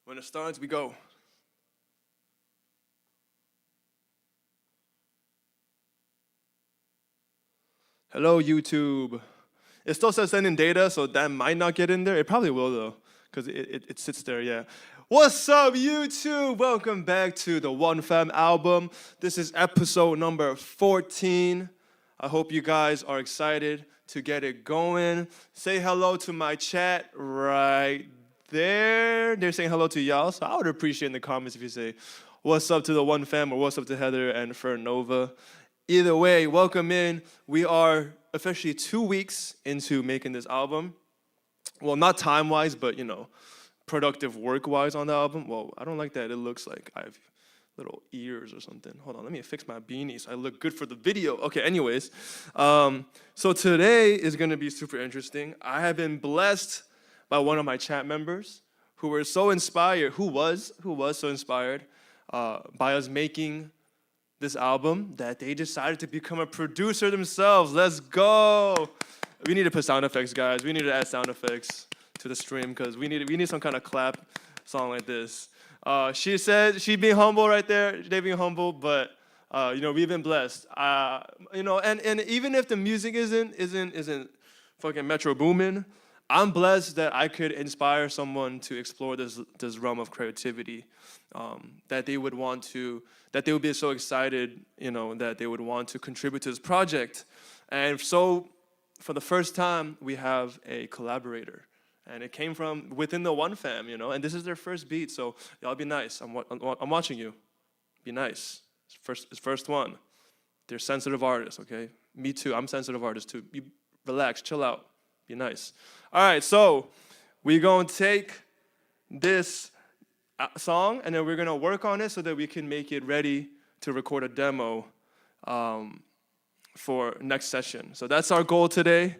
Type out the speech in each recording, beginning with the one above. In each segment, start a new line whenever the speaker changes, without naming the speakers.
When it starts, we go. Hello, YouTube. It still says sending data, so that might not get in there. It probably will, though, because it sits there, yeah. What's up, YouTube? Welcome back to the One Fam album. This is episode number 14. I hope you guys are excited to get it going. Say hello to my chat right there. They're saying hello to y'all, so I would appreciate in the comments if you say, what's up to the One Fam, or what's up to Heather and Fernova. Either way, welcome in. We are officially 2 weeks into making this album. Well, not time-wise, but, productive work-wise on the album. Well, I don't like that. It looks like I have little ears or something. Hold on, let me fix my beanie so I look good for the video. Okay, anyways. So today is going to be super interesting. I have been blessed by one of my chat members who was so inspired by us making this album that they decided to become a producer themselves. Let's go. We need to put sound effects, guys. We need to add sound effects to the stream because we need some kind of clap song like this. She said she's being humble right there. They being humble, but we've been blessed. And even if the music isn't fucking metro booming, I'm blessed that I could inspire someone to explore this realm of creativity. That they would be so excited, that they would want to contribute to this project. And so, for the first time, we have a collaborator. And it came from within the One Fam, and this is their first beat, so y'all be nice. I'm watching you. Be nice. It's first one. They're sensitive artists, okay? Me too. I'm sensitive artist too. You relax, chill out. Be nice. All right, so we're going to take this song, and then we're going to work on it so that we can make it ready to record a demo for next session. So that's our goal today.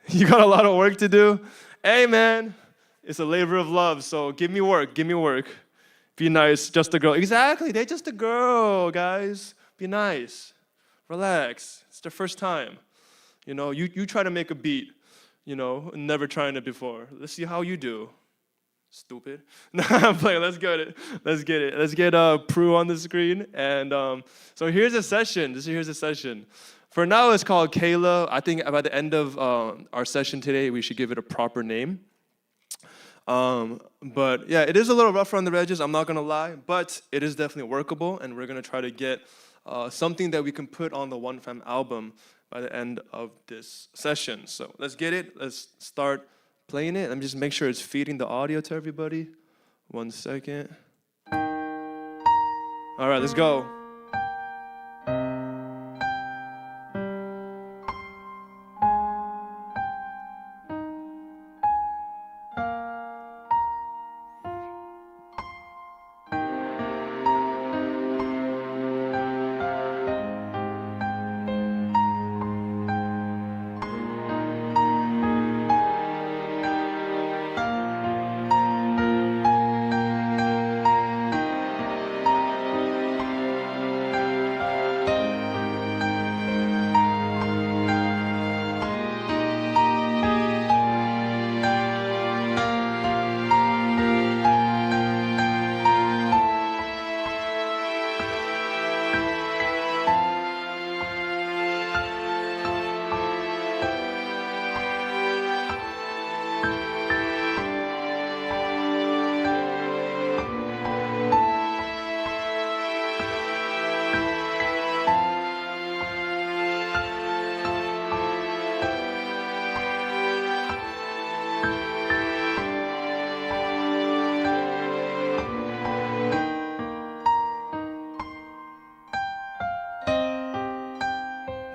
You got a lot of work to do. Hey, man, it's a labor of love, so give me work. Be nice, just a girl. Exactly, they're just a girl, guys. Be nice. Relax. It's their first time. You try to make a beat. Never trying it before. Let's see how you do. Stupid. No, I'm playing. Let's get it. Let's get Prue on the screen. And so here's a session. Here's a session. For now, it's called Kayla. I think by the end of our session today, we should give it a proper name. But yeah, it is a little rough around the edges. I'm not gonna lie, but it is definitely workable, and we're gonna try to get something that we can put on the One Fam album by the end of this session. So let's get it. Let's start playing it. Let me just make sure it's feeding the audio to everybody. 1 second. All right, let's go.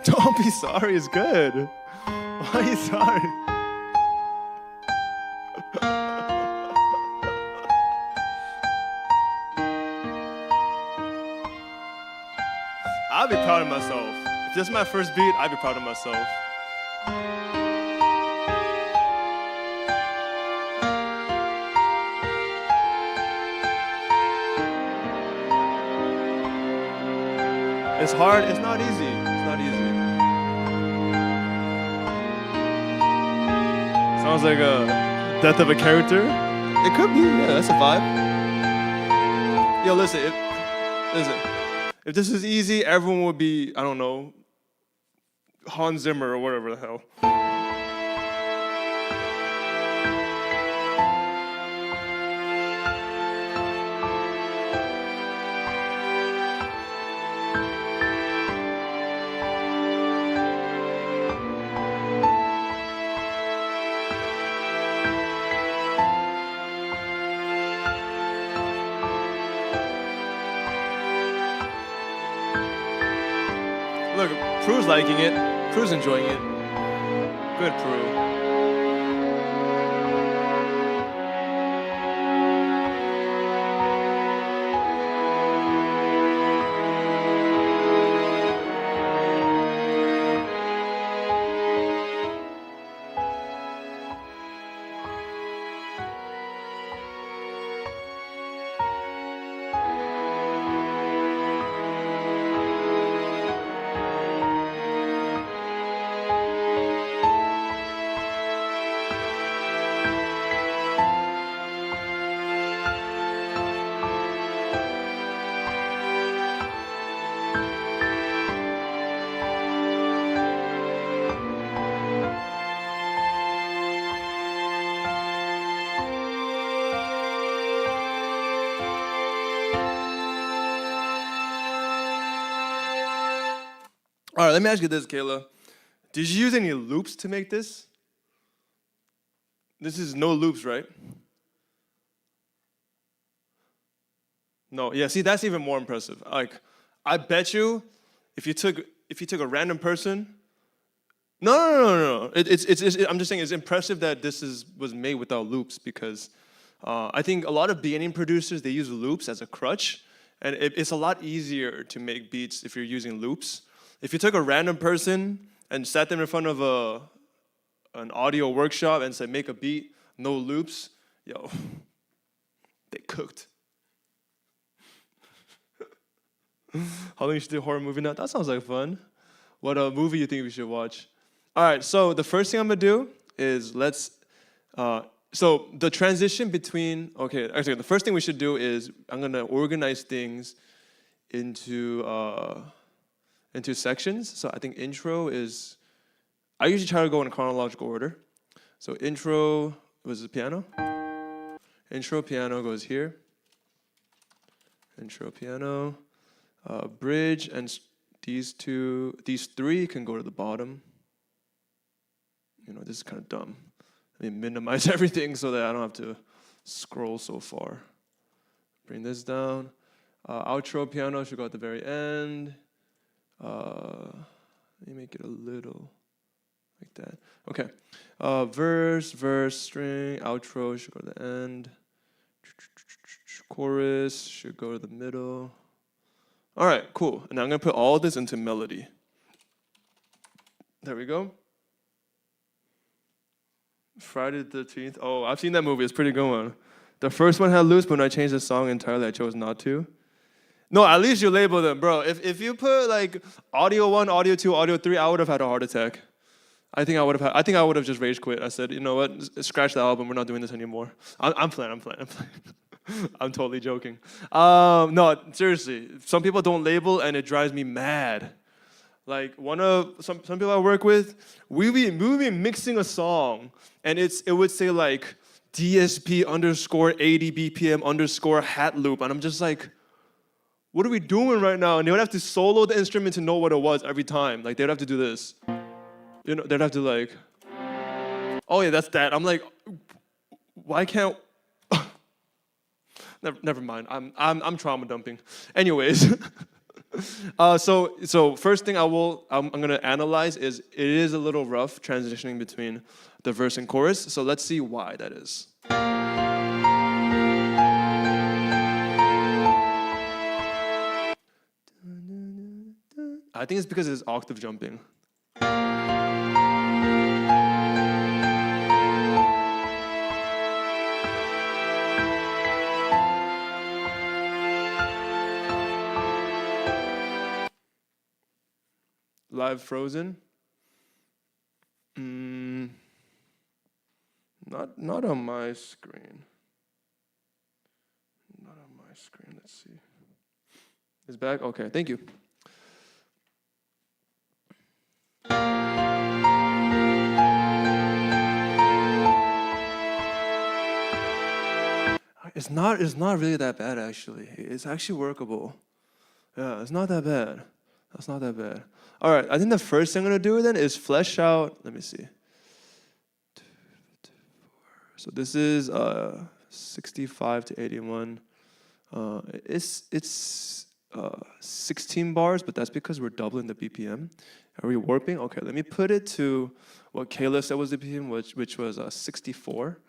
Don't be sorry, it's good. Why are you sorry? I'll be proud of myself. If this is my first beat, I'll be proud of myself. It's hard, it's not easy. Sounds like a death of a character. It could be, yeah, that's a vibe. Yo, listen, listen. If this is easy, everyone would be, I don't know, Hans Zimmer or whatever the hell. Look, Prue's liking it. Prue's enjoying it. Good, Prue. All right, let me ask you this, Kayla. Did you use any loops to make this? This is no loops, right? No, yeah, see, that's even more impressive. Like, I bet you if you took a random person. No. I'm just saying it's impressive that was made without loops because I think a lot of beginning producers, they use loops as a crutch, and it's a lot easier to make beats if you're using loops. If you took a random person and sat them in front of an audio workshop and said, make a beat, no loops, yo, they cooked. How long you should do a horror movie now? That sounds like fun. What movie you think we should watch? All right, so the first thing I'm gonna do is so the transition between, actually the first thing we should do is I'm gonna organize things into sections. So I think intro is, I usually try to go in chronological order. So intro was the piano. Intro piano goes here. Intro piano. Bridge and these three can go to the bottom. You know, this is kind of dumb. Let me minimize everything so that I don't have to scroll so far. Bring this down. Outro piano should go at the very end. Let me make it a little like that. Okay. Verse, string, outro should go to the end. Chorus should go to the middle. All right, cool. And I'm going to put all this into melody. There we go. Friday the 13th. Oh, I've seen that movie. It's a pretty good one. The first one had loops, but when I changed the song entirely, I chose not to. No, at least you label them, bro. If you put like audio 1, audio 2, audio 3, I would have had a heart attack. I think I would have just rage quit. I said, you know what? Scratch the album. We're not doing this anymore. I'm playing. I'm totally joking. No, seriously. Some people don't label, and it drives me mad. Like some people I work with, we be mixing a song, and it would say like DSP _ 80 BPM _ hat loop, and I'm just like, what are we doing right now? And they would have to solo the instrument to know what it was every time. Like they'd have to do this. You know, they'd have to like, oh yeah, that's that. I'm like, why can't? Never mind. I'm trauma dumping. Anyways, so first thing I'm gonna analyze is it is a little rough transitioning between the verse and chorus. So let's see why that is. I think it's because it's octave jumping. Live Frozen. Not on my screen. Not on my screen. Let's see. It's back? Okay, thank you. It's not really that bad actually. It's actually workable. Yeah, it's not that bad. That's not that bad. All right, I think the first thing I'm gonna do then is flesh out. Let me see. So this is 65 to 81. It's 16 bars, but that's because we're doubling the BPM. Are we warping? Okay, let me put it to what Kayla said was the BPM, which was 64,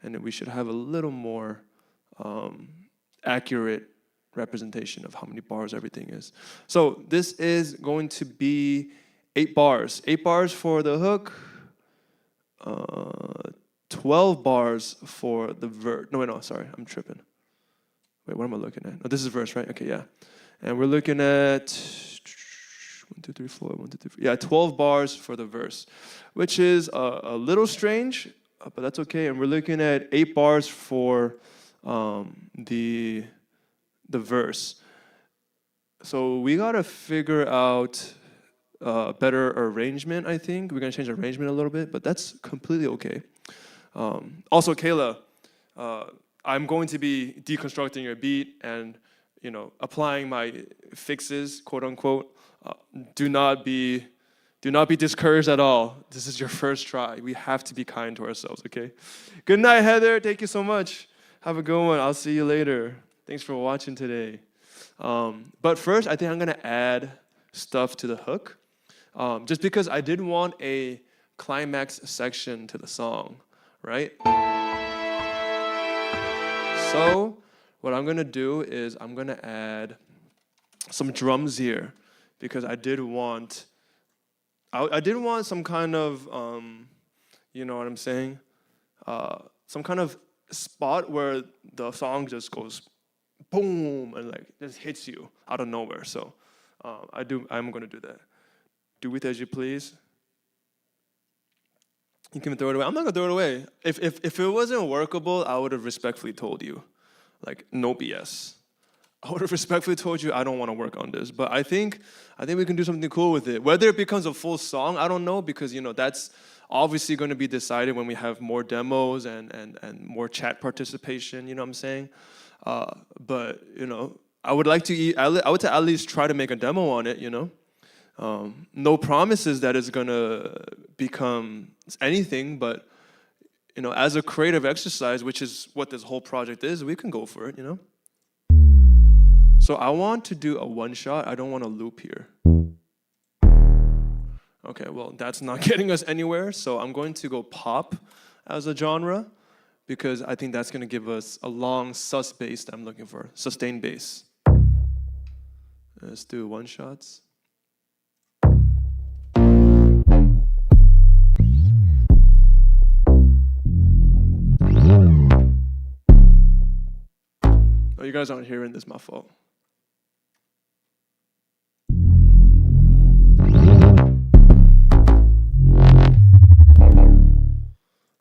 and then we should have a little more accurate representation of how many bars everything is. So this is going to be 8 bars. 8 bars for the hook, 12 bars for the verse. No, sorry, I'm tripping. Wait, what am I looking at? Oh, this is verse, right? Okay, yeah. And we're looking at 1, 2, 3, 4, 1, 2, 3, 4. Yeah, 12 bars for the verse, which is a little strange, but that's okay. And we're looking at 8 bars for the verse. So we gotta figure out better arrangement. I think we're gonna change the arrangement a little bit, but that's completely okay. Also, Kayla, I'm going to be deconstructing your beat and applying my fixes, quote unquote. Do not be discouraged at all. This is your first try. We have to be kind to ourselves, okay? Good night, Heather. Thank you so much. Have a good one. I'll see you later. Thanks for watching today. But first, I think I'm gonna add stuff to the hook, just because I did want a climax section to the song, right? So what I'm gonna do is I'm gonna add some drums here because I did want some kind of you know what I'm saying? Some kind of spot where the song just goes boom and like just hits you out of nowhere. So I'm gonna do that. Do with as you please. You can throw it away. I'm not gonna throw it away. If it wasn't workable, I would have respectfully told you, like no BS. I would have respectfully told you I don't want to work on this. But I think we can do something cool with it. Whether it becomes a full song, I don't know, because that's obviously going to be decided when we have more demos and more chat participation. You know what I'm saying? But I would like to at least try to make a demo on it. No promises that it's gonna become anything, but as a creative exercise, which is what this whole project is, we can go for it. So I want to do a one shot. I don't want to loop here. Okay, well that's not getting us anywhere. So I'm going to go pop as a genre because I think that's gonna give us a long sus bass that I'm looking for, sustained bass. Let's do one shots. Oh, you guys aren't hearing this, my fault.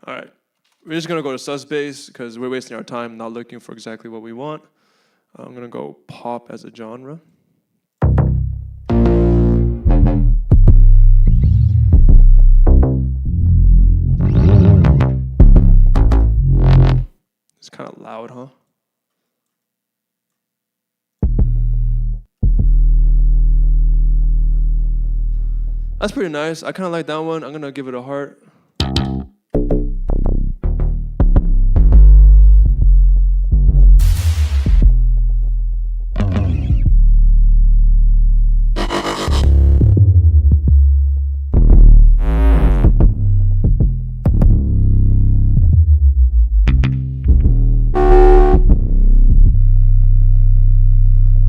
All right, we're just gonna go to sus bass because we're wasting our time not looking for exactly what we want. I'm gonna go pop as a genre. It's kind of loud, huh? That's pretty nice. I kind of like that one. I'm gonna give it a heart.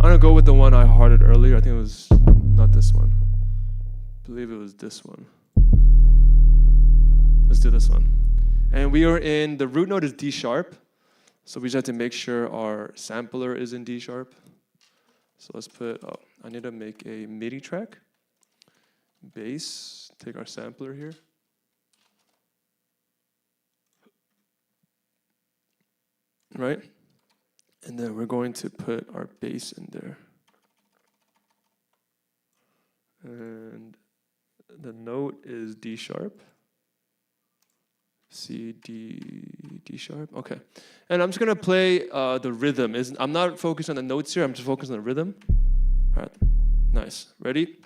I'm gonna go with the one I hearted earlier. I think it was not this one. I believe it was this one. Let's do this one. And we are in, the root note is D sharp. So we just have to make sure our sampler is in D sharp. So let's put, I need to make a MIDI track. Bass, take our sampler here. Right? And then we're going to put our bass in there. And the note is D sharp. C, D sharp. Okay. And I'm just going to play the rhythm. I'm not focused on the notes here. I'm just focused on the rhythm. All right. Nice. Ready?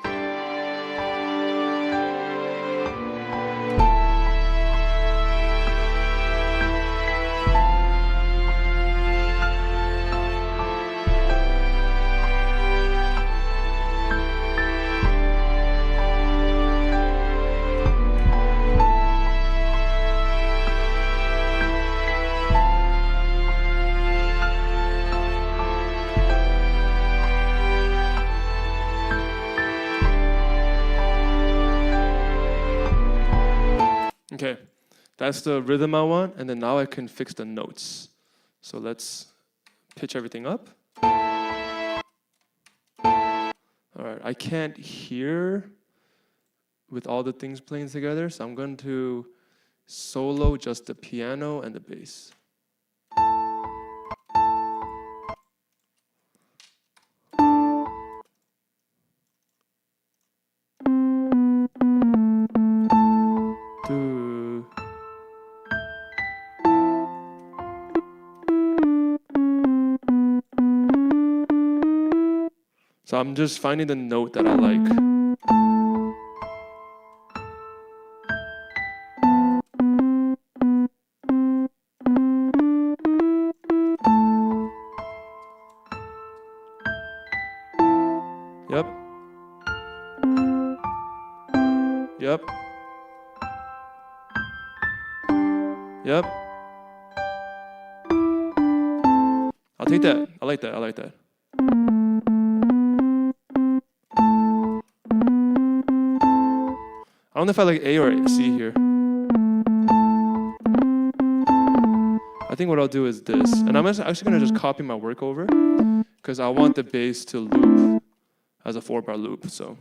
Okay, that's the rhythm I want, and then now I can fix the notes. So let's pitch everything up. All right, I can't hear with all the things playing together, so I'm going to solo just the piano and the bass. So I'm just finding the note that I like. Yep. Yep. Yep. I'll take that. I like that. I like that. I don't know if I like A or C here. I think what I'll do is this. And I'm actually going to just copy my work over because I want the bass to loop as a 4-bar loop. So.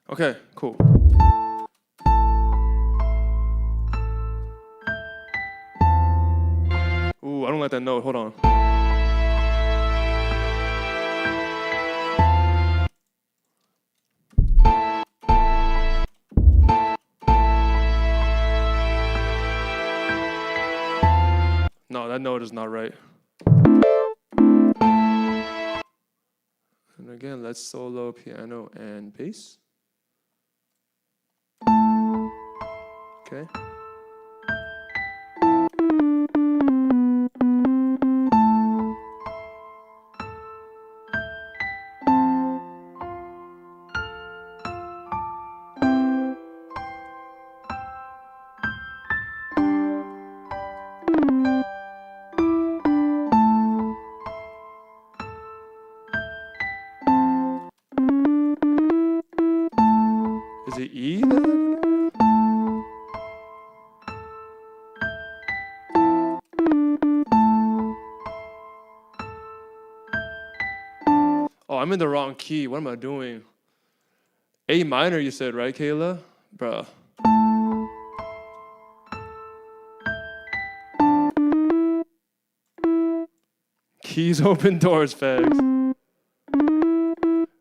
Okay, cool. Ooh, I don't like that note. Hold on. No, that note is not right. And again, let's solo piano and bass. Okay. Is it E? Oh, I'm in the wrong key. What am I doing? A minor, you said, right, Kayla? Bruh. Keys open doors, fags.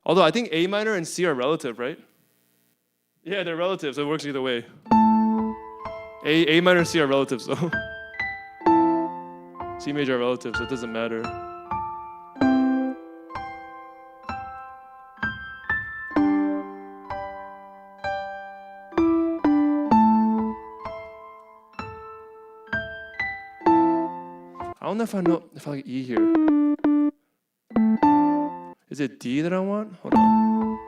Although I think A minor and C are relative, right? Yeah, they're relative, so it works either way. A minor and C are relatives, so. C major are relatives, so it doesn't matter. I don't know if I like E here. Is it D that I want? Hold on.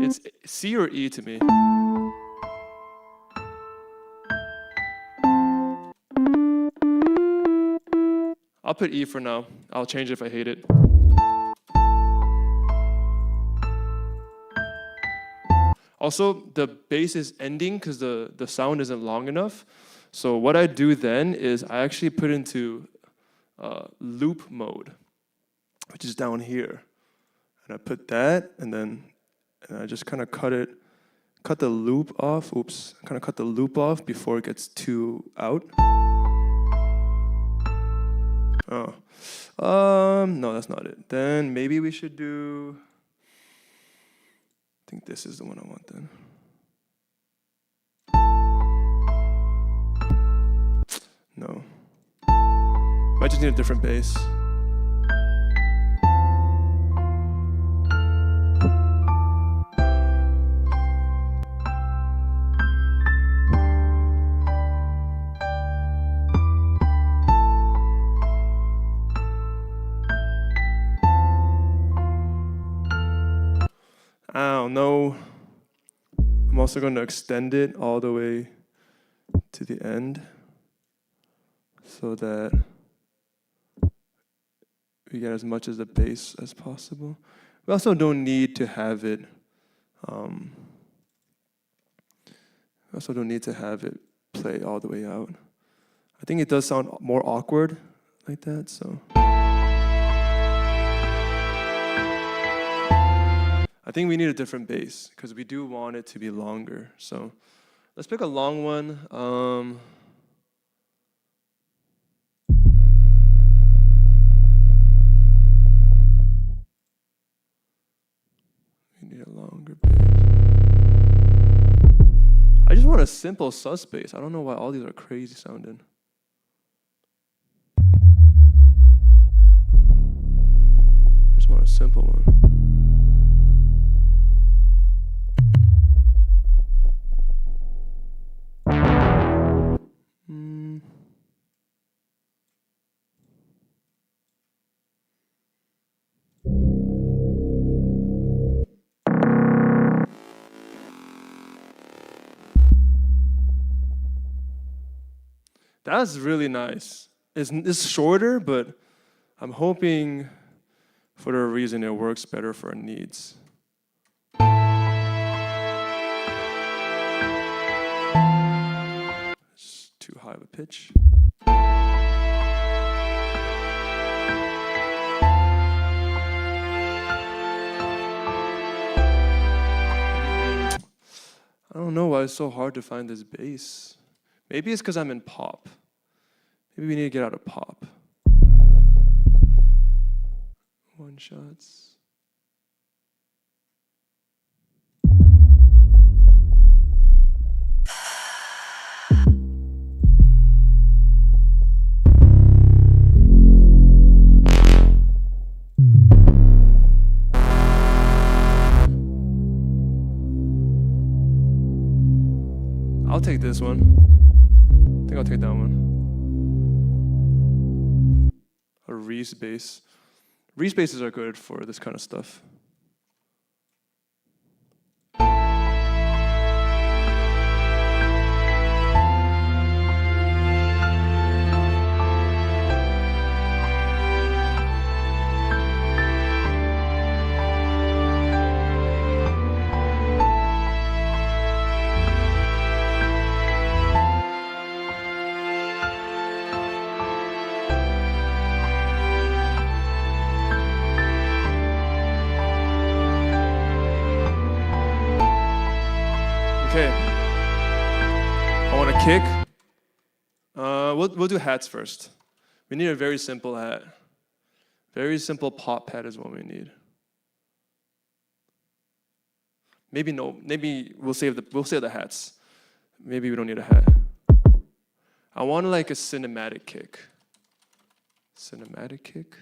It's C or E to me. I'll put E for now. I'll change it if I hate it. Also, the bass is ending because the sound isn't long enough. So what I do then is I actually put into loop mode, which is down here. And I put that, and I just kind of cut the loop off. Oops, kind of cut the loop off before it gets too out. Oh, no, that's not it. Then maybe we should do, I think this is the one I want then. No. I just need a different bass. I don't know. I'm also going to extend it all the way to the end so that we get as much of the bass as possible. We also don't need to have it. Play all the way out. I think it does sound more awkward like that. So I think we need a different bass because we do want it to be longer. So let's pick a long one. We need a longer bass. I just want a simple sus bass. I don't know why all these are crazy sounding. I just want a simple one. That's really nice. It's shorter, but I'm hoping for a reason it works better for our needs. It's too high of a pitch. I don't know why it's so hard to find this bass. Maybe it's because I'm in pop. Maybe we need to get out of pop. One shots. I'll take this one. I think I'll take that one. A Reese bass. Reese basses are good for this kind of stuff. Okay, I want to kick. We'll do hats first. We need a very simple hat. Very simple pop hat is what we need. Maybe we'll save the hats. Maybe we don't need a hat. I want like a cinematic kick. Cinematic kick.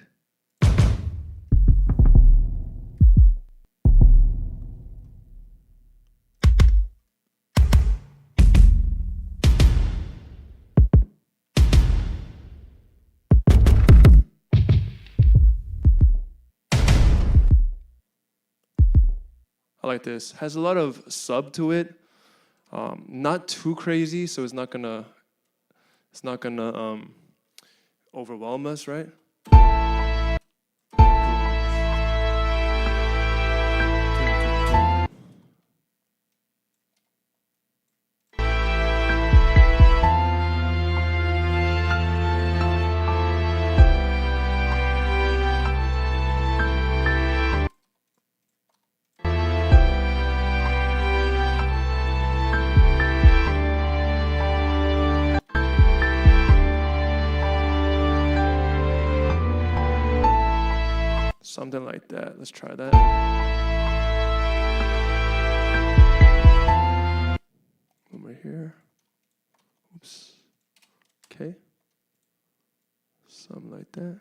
I like this. Has a lot of sub to it. Not too crazy, so it's not gonna overwhelm us, right? something like that. Let's try that. One right here. Oops. Okay. Something like that.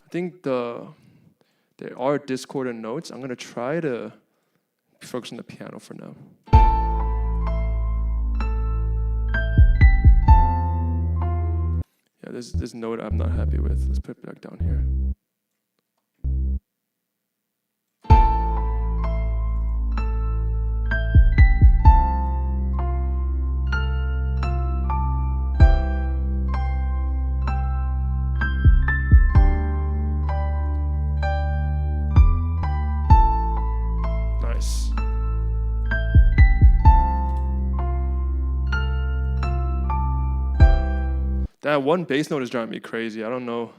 I think there are discordant notes. I'm gonna try to focus on the piano for now. Yeah, this note I'm not happy with. Let's put it back down here. Nice. That one bass note is driving me crazy. I don't know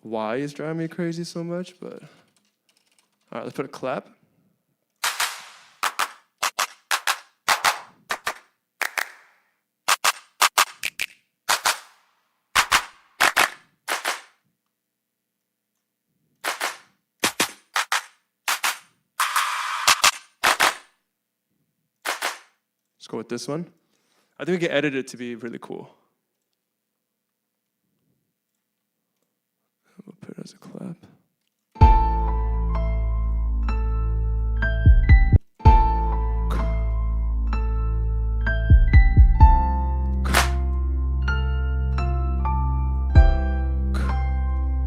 why it's driving me crazy so much, but all right, let's put a clap. Let's go with this one. I think we can edit it to be really cool. We'll put it as a clap.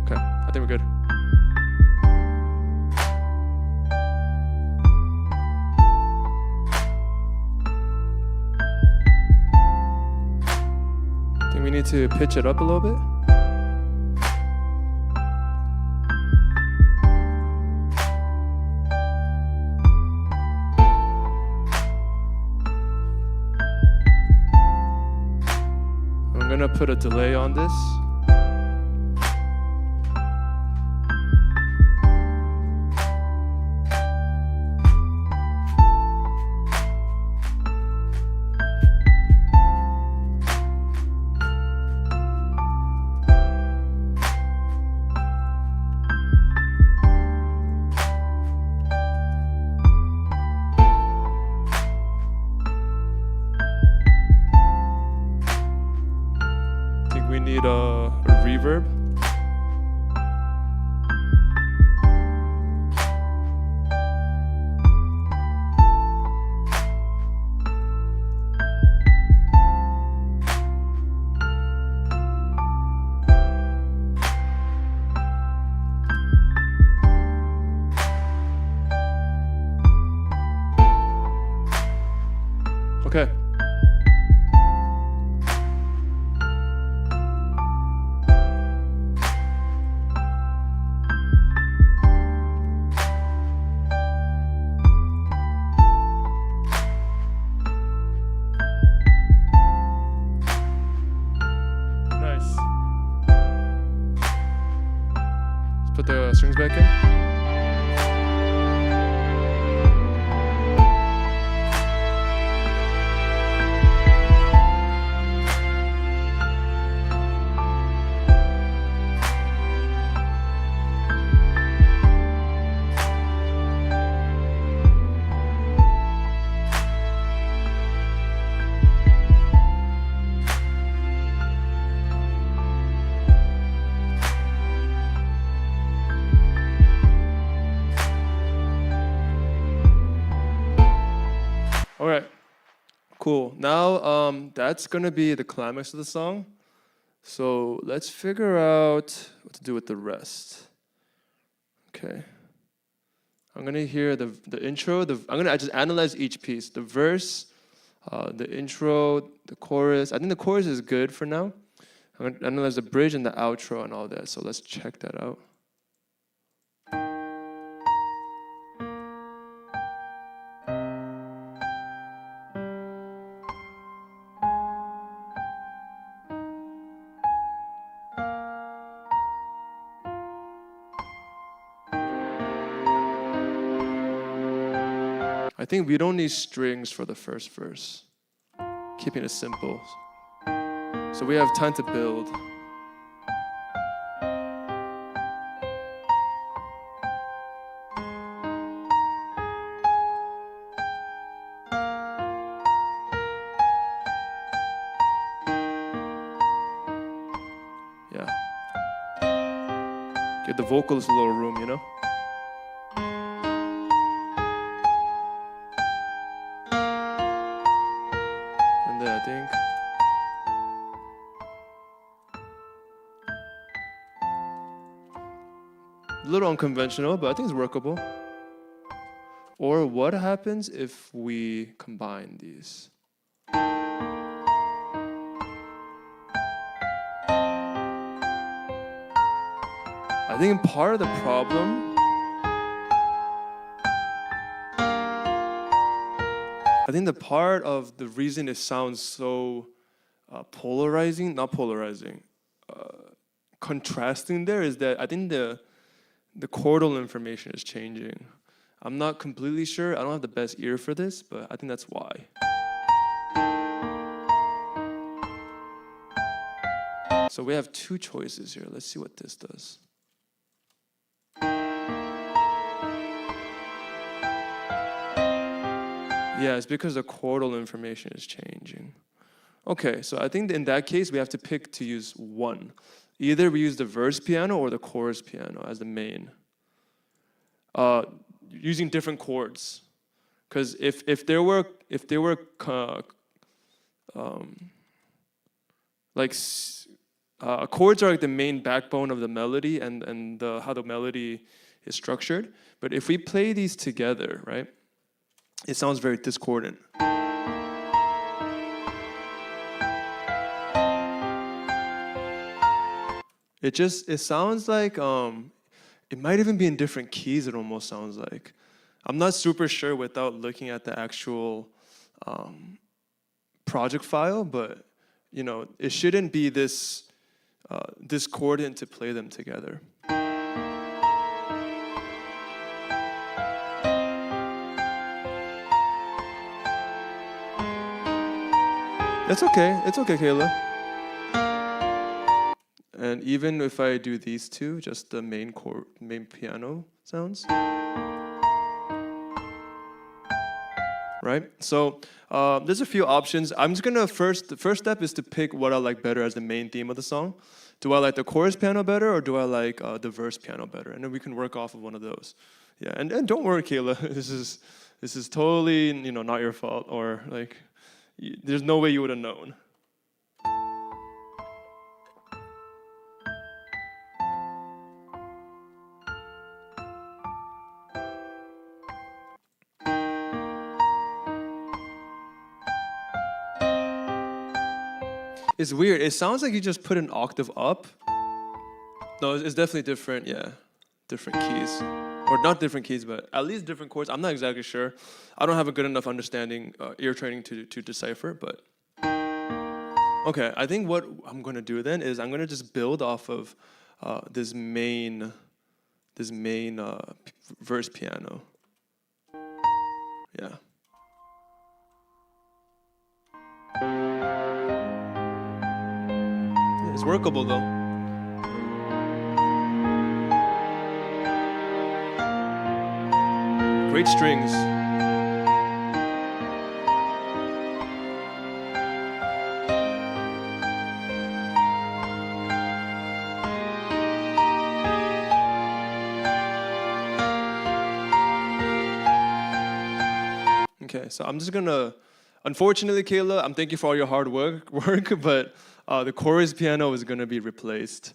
Okay, I think we're good. I think we need to pitch it up a little bit. I'm gonna put a delay on this. We need a reverb. Okay. Put the strings back in. All right, cool. Now that's gonna be the climax of the song. So let's figure out what to do with the rest. Okay. I'm gonna hear the intro. I'm gonna just analyze each piece. The verse, the intro, the chorus. I think the chorus is good for now. I'm gonna analyze the bridge and the outro and all that. So let's check that out. I think we don't need strings for the first verse. Keeping it simple. So we have time to build. Yeah. Give the vocals a little room, you know? And then I think a little unconventional, but I think it's workable. Or what happens if we combine these? I think part of the problem, I think the part of the reason it sounds so contrasting there is that I think the chordal information is changing. I'm not completely sure. I don't have the best ear for this, but I think that's why. So we have two choices here. Let's see what this does. Yeah, it's because the chordal information is changing. Okay, so I think in that case, we have to pick to use one. Either we use the verse piano or the chorus piano as the main. Using different chords. Because if there were chords are like the main backbone of the melody and how the melody is structured. But if we play these together, right, it sounds very discordant. It sounds like it might even be in different keys. It almost sounds like. I'm not super sure without looking at the actual project file, but you know, it shouldn't be this discordant to play them together. It's okay. It's okay, Kayla. And even if I do these two, just the main piano sounds. Right? So there's a few options. I'm just gonna the first step is to pick what I like better as the main theme of the song. Do I like the chorus piano better or do I like the verse piano better? And then we can work off of one of those. Yeah, and don't worry, Kayla. This is totally, you know, not your fault, or like there's no way you would have known. It's weird. It sounds like you just put an octave up. No, it's definitely different. Yeah, different keys. Or not different keys, but at least different chords. I'm not exactly sure. I don't have a good enough understanding, ear training to decipher, but... Okay, I think what I'm going to do then is I'm going to just build off of this main verse piano. Yeah. It's workable though. Great strings. Okay, so I'm just gonna, unfortunately, Kayla, I'm thank you for all your hard work, but the chorus piano is gonna be replaced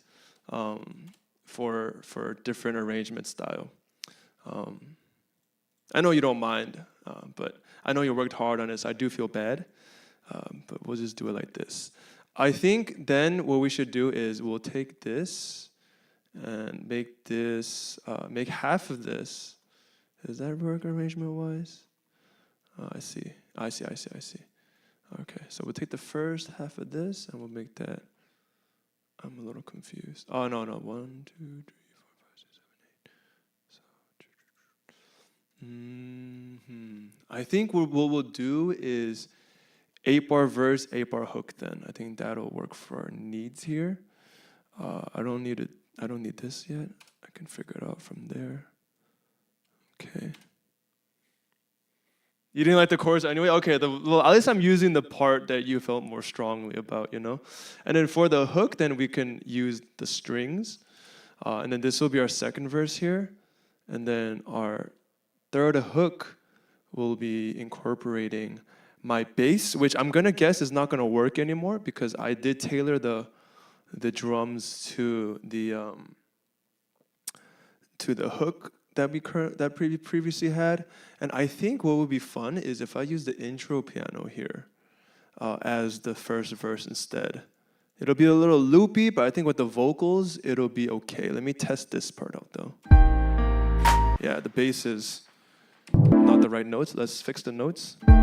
for different arrangement style. I know you don't mind, but I know you worked hard on it, so I do feel bad, but we'll just do it like this. I think then what we should do is we'll take this and make this, make half of this. Does that work arrangement-wise? I see. Okay, so we'll take the first half of this and we'll make that. I'm a little confused. Oh, no. 1, 2, 3, 4, 5, 6, 7, 8. So, I think what we'll do is 8-bar verse, 8-bar hook. Then I think that'll work for our needs here. I don't need it. I don't need this yet. I can figure it out from there. Okay. You didn't like the chorus anyway? Okay, well, at least I'm using the part that you felt more strongly about, you know? And then for the hook, then we can use the strings. And then this will be our second verse here. And then our third hook will be incorporating my bass, which I'm gonna guess is not gonna work anymore because I did tailor the drums to the hook that we previously had. And I think what would be fun is if I use the intro piano here as the first verse instead. It'll be a little loopy, but I think with the vocals, it'll be okay. Let me test this part out though. Yeah, the bass is not the right notes. Let's fix the notes. All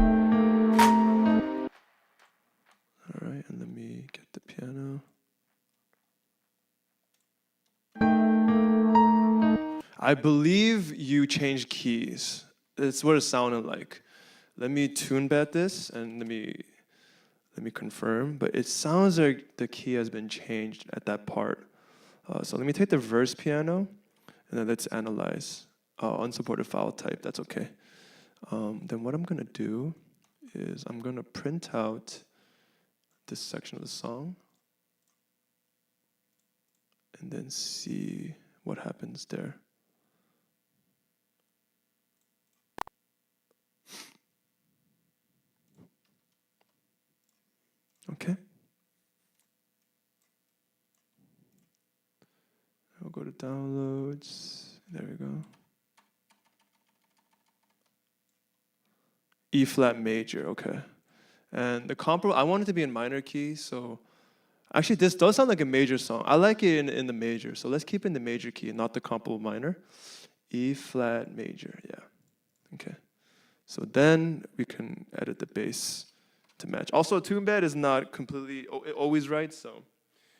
right, and let me get the piano. I believe you changed keys. That's what it sounded like. Let me tune bed this and let me confirm. But it sounds like the key has been changed at that part. So let me take the verse piano and then let's analyze. Unsupported file type, that's okay. Then what I'm gonna do is I'm gonna print out this section of the song and then see what happens there. Okay. I'll go to downloads. There we go. E flat major, okay. And the comparable, I want it to be in minor key, so actually this does sound like a major song. I like it in the major, so let's keep it in the major key, not the comparable minor. E flat major, yeah. Okay. So then we can edit the bass to match. Also, tune bed is not completely always right, so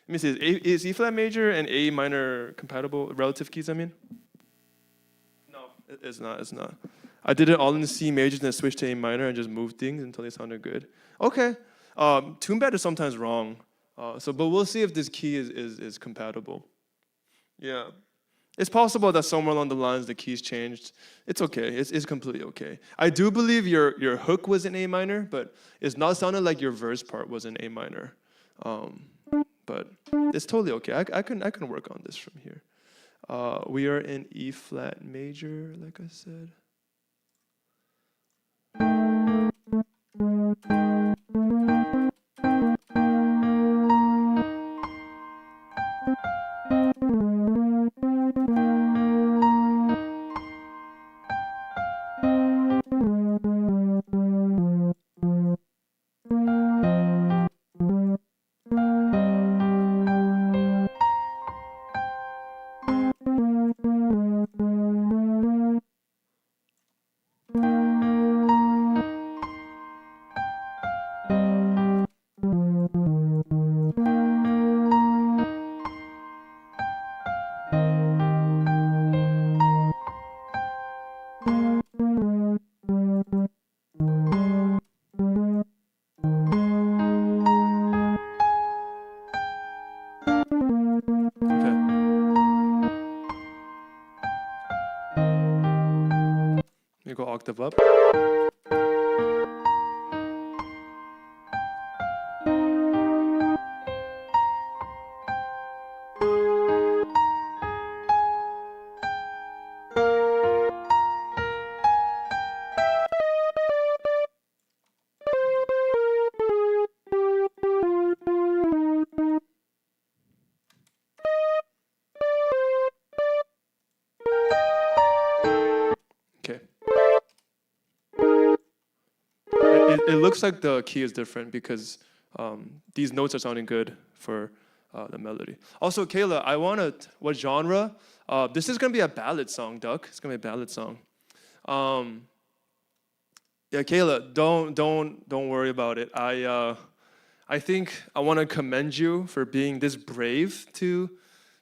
let me see. Is E flat major and A minor compatible? Relative keys, I mean? No, it's not. It's not. I did it all in the C major, then switched to A minor and just moved things until they sounded good. Okay. Tune bed is sometimes wrong. But we'll see if this key is compatible. Yeah. It's possible that somewhere along the lines the keys changed. It's okay. It's completely okay. I do believe your hook was in A minor, but it's not sounding like your verse part was in A minor. But it's totally okay. I can work on this from here. We are in E flat major, like I said. You go octave up. Okay. It looks like the key is different because these notes are sounding good for the melody. Also, Kayla, I want what genre? This is gonna be a ballad song, Duck. It's gonna be a ballad song. Yeah, Kayla, don't worry about it. I think I want to commend you for being this brave to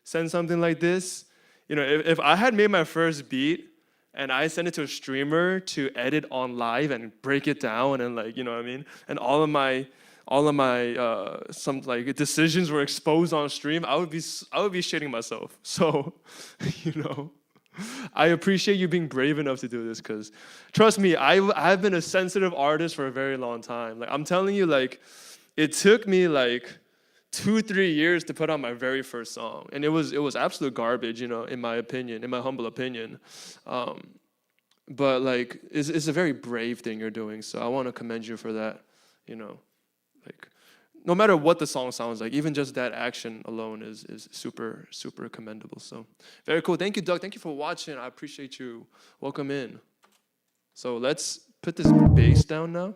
send something like this. You know, if I had made my first beat and I send it to a streamer to edit on live and break it down and like, you know what I mean? And all of my some like decisions were exposed on stream, I would be shitting myself. So, you know, I appreciate you being brave enough to do this, because trust me, I've been a sensitive artist for a very long time. Like, I'm telling you, like, it took me like 2-3 years to put out my very first song, and it was absolute garbage, you know, in my opinion, in my humble opinion. But like, it's a very brave thing you're doing, so I want to commend you for that. You know, like, no matter what the song sounds like, even just that action alone is super, super commendable. So very cool. Thank you, Doug. Thank you for watching. I appreciate you. Welcome in. So let's put this bass down now.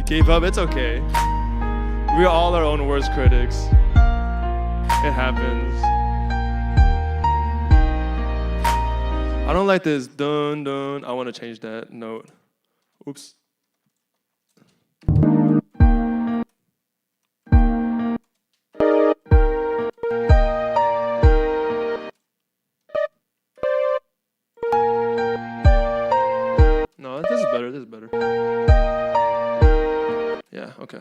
Gave up, it's okay. We're all our own worst critics. It happens. I don't like this dun dun. I want to change that note. Oops. No, this is better. This is better. Yeah, okay.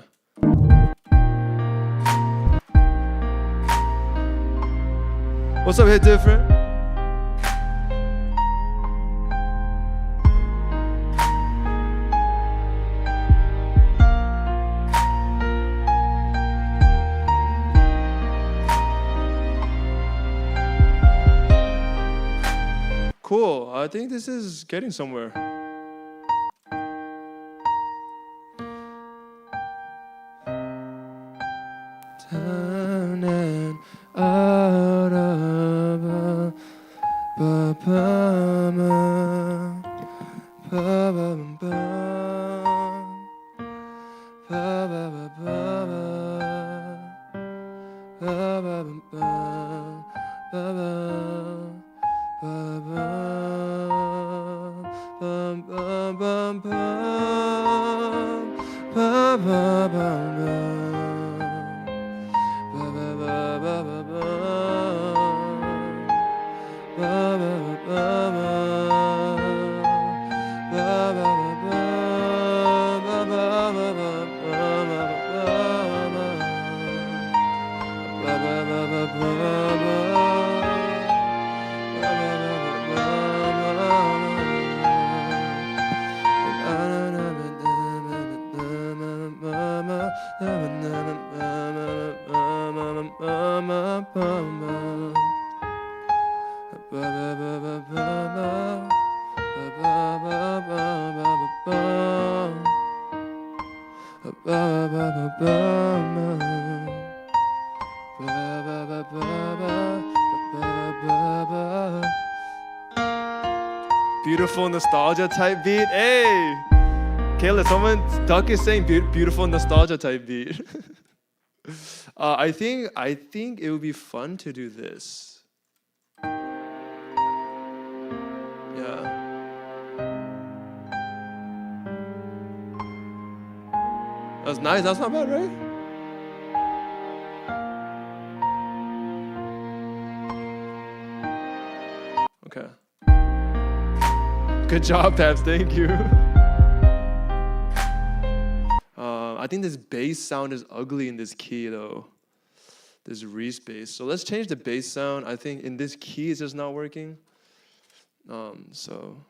What's up, Hit Different? Cool, I think this is getting somewhere. Down and out of Beautiful nostalgia type beat. Hey, Kayla, Duck is saying beautiful nostalgia type beat. I think it would be fun to do this. Yeah. That's nice. That's not bad, right? Okay. Good job, Paps. Thank you. I think this bass sound is ugly in this key, though. This Reese bass. So let's change the bass sound. I think in this key it's just not working. So.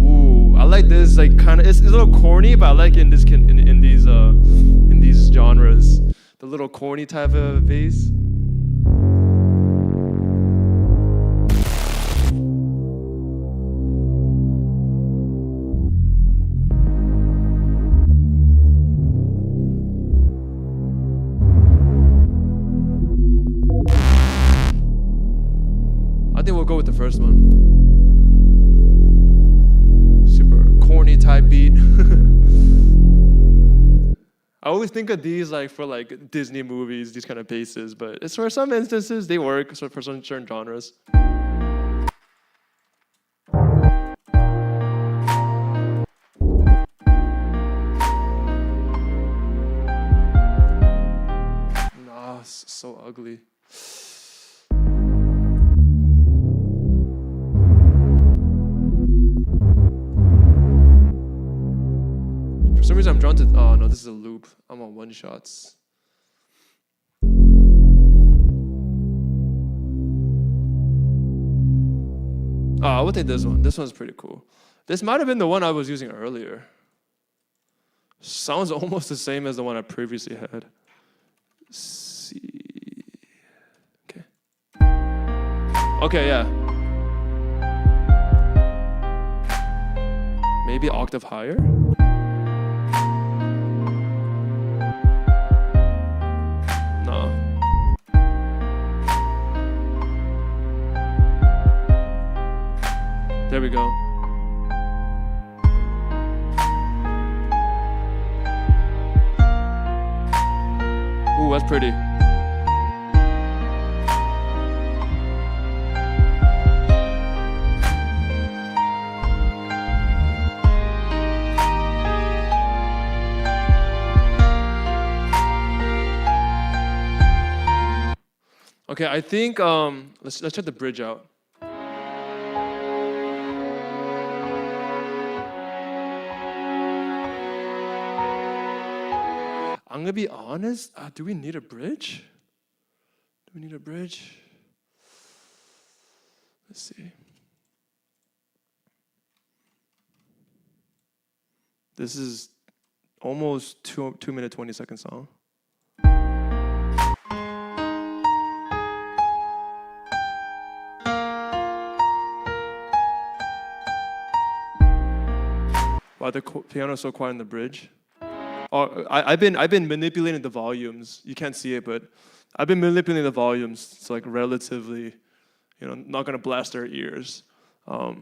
Ooh, I like this. Like, kind of. It's a little corny, but I like it in these genres. The little corny type of bass. always think of these like for like Disney movies, these kind of basses, but it's for some instances they work so for some certain genres. Nah, it's so ugly. For some reason I'm drawn to, oh no, this is a loop. I'm on one shots. Oh, I would take this one. This one's pretty cool. This might have been the one I was using earlier. Sounds almost the same as the one I previously had. See. Okay. Okay, yeah. Maybe octave higher? No. There we go. Ooh, that's pretty. Okay, I think let's check the bridge out. I'm gonna be honest. Do we need a bridge? Do we need a bridge? Let's see. This is almost 2 minute 20-second song. Wow, the piano's so quiet in the bridge. Oh, I've been manipulating the volumes. You can't see it, but I've been manipulating the volumes. It's like relatively, not gonna blast their ears. But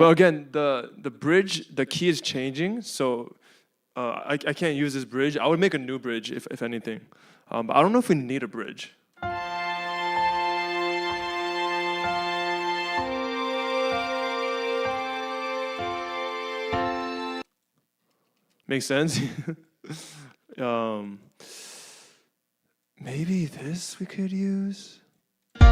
again, the bridge, the key is changing, so I can't use this bridge. I would make a new bridge if anything. But I don't know if we need a bridge. Makes sense? Maybe this we could use. I